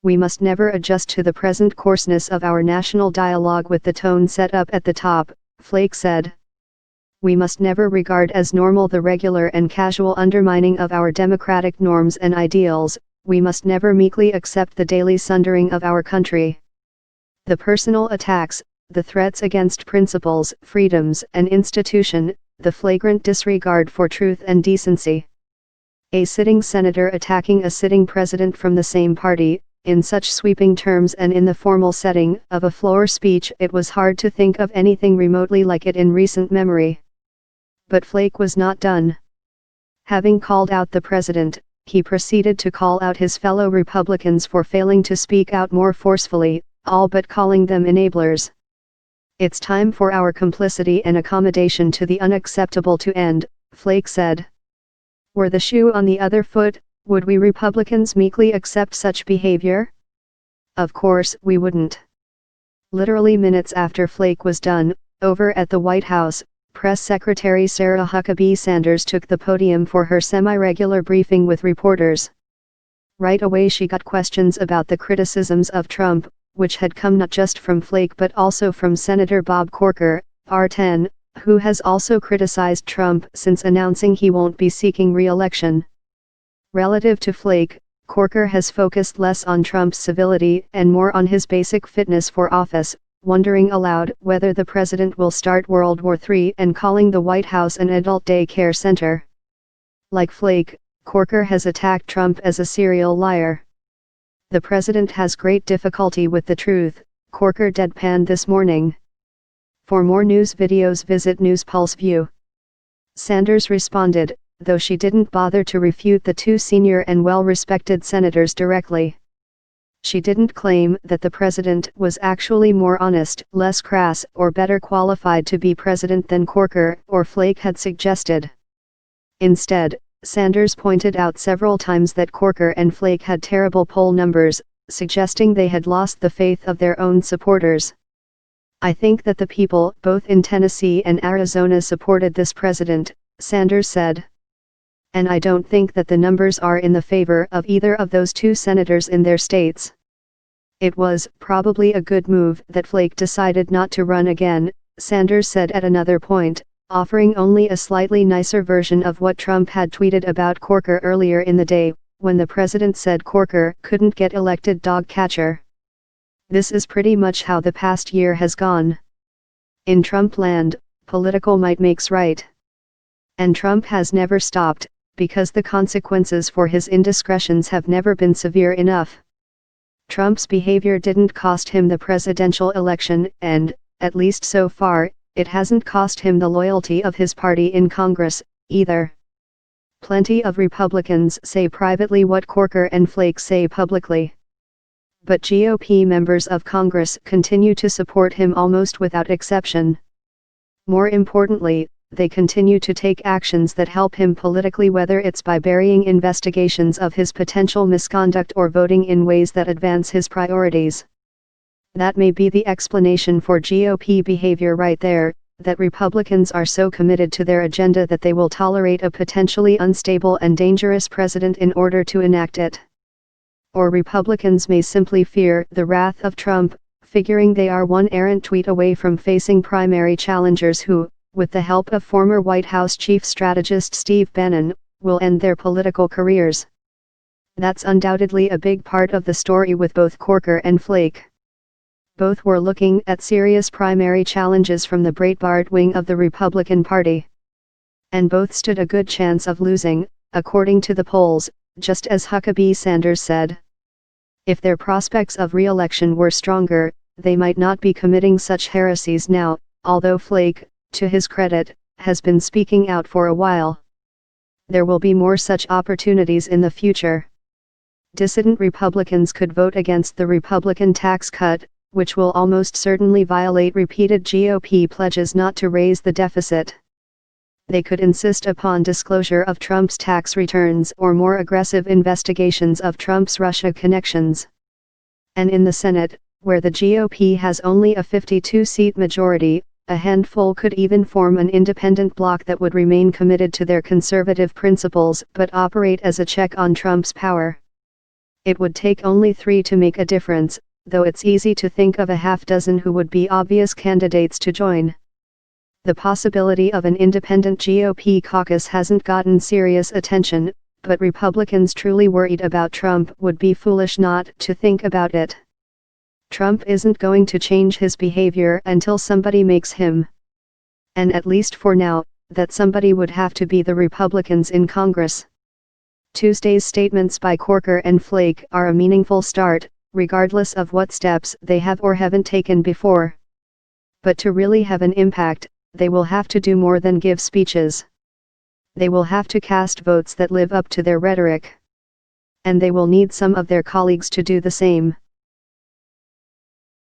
we must never adjust to the present coarseness of our national dialogue with the tone set up at the top, Flake said. We must never regard as normal the regular and casual undermining of our democratic norms and ideals, we must never meekly accept the daily sundering of our country. The personal attacks, the threats against principles, freedoms, and institution, the flagrant disregard for truth and decency. A sitting senator attacking a sitting president from the same party, in such sweeping terms and in the formal setting of a floor speech, it was hard to think of anything remotely like it in recent memory. But Flake was not done. Having called out the president, he proceeded to call out his fellow Republicans for failing to speak out more forcefully, all but calling them enablers. It's time for our complicity and accommodation to the unacceptable to end, Flake said. Were the shoe on the other foot, would we Republicans meekly accept such behavior? Of course we wouldn't. Literally minutes after Flake was done, over at the White House, Press Secretary Sarah Huckabee Sanders took the podium for her semi-regular briefing with reporters. Right away she got questions about the criticisms of Trump, which had come not just from Flake but also from Senator Bob Corker, R10, who has also criticized Trump since announcing he won't be seeking re-election. Relative to Flake, Corker has focused less on Trump's civility and more on his basic fitness for office, wondering aloud whether the president will start World War III and calling the White House an adult day care center. Like Flake, Corker has attacked Trump as a serial liar. The president has great difficulty with the truth, Corker deadpanned this morning. For more news videos visit News Pulse View. Sanders responded, though she didn't bother to refute the two senior and well-respected senators directly. She didn't claim that the president was actually more honest, less crass, or better qualified to be president than Corker or Flake had suggested. Instead, Sanders pointed out several times that Corker and Flake had terrible poll numbers, suggesting they had lost the faith of their own supporters. I think that the people both in Tennessee and Arizona supported this president, Sanders said. And I don't think that the numbers are in the favor of either of those two senators in their states. It was probably a good move that Flake decided not to run again, Sanders said at another point, offering only a slightly nicer version of what Trump had tweeted about Corker earlier in the day, when the president said Corker couldn't get elected dog catcher. This is pretty much how the past year has gone. In Trump land, political might makes right. And Trump has never stopped, because the consequences for his indiscretions have never been severe enough. Trump's behavior didn't cost him the presidential election and, at least so far, it hasn't cost him the loyalty of his party in Congress, either. Plenty of Republicans say privately what Corker and Flake say publicly. But GOP members of Congress continue to support him almost without exception. More importantly, they continue to take actions that help him politically, whether it's by burying investigations of his potential misconduct or voting in ways that advance his priorities. That may be the explanation for GOP behavior right there, that Republicans are so committed to their agenda that they will tolerate a potentially unstable and dangerous president in order to enact it. Or Republicans may simply fear the wrath of Trump, figuring they are one errant tweet away from facing primary challengers who, with the help of former White House chief strategist Steve Bannon, will end their political careers. That's undoubtedly a big part of the story with both Corker and Flake. Both were looking at serious primary challenges from the Breitbart wing of the Republican Party. And both stood a good chance of losing, according to the polls, just as Huckabee Sanders said. If their prospects of re-election were stronger, they might not be committing such heresies now, although Flake, to his credit, has been speaking out for a while. There will be more such opportunities in the future. Dissident Republicans could vote against the Republican tax cut, which will almost certainly violate repeated GOP pledges not to raise the deficit. They could insist upon disclosure of Trump's tax returns or more aggressive investigations of Trump's Russia connections. And in the Senate, where the GOP has only a 52-seat majority, a handful could even form an independent bloc that would remain committed to their conservative principles but operate as a check on Trump's power. It would take only 3 to make a difference, though it's easy to think of a half dozen who would be obvious candidates to join. The possibility of an independent GOP caucus hasn't gotten serious attention, but Republicans truly worried about Trump would be foolish not to think about it. Trump isn't going to change his behavior until somebody makes him. And at least for now, that somebody would have to be the Republicans in Congress. Tuesday's statements by Corker and Flake are a meaningful start, regardless of what steps they have or haven't taken before. But to really have an impact, they will have to do more than give speeches. They will have to cast votes that live up to their rhetoric. And they will need some of their colleagues to do the same.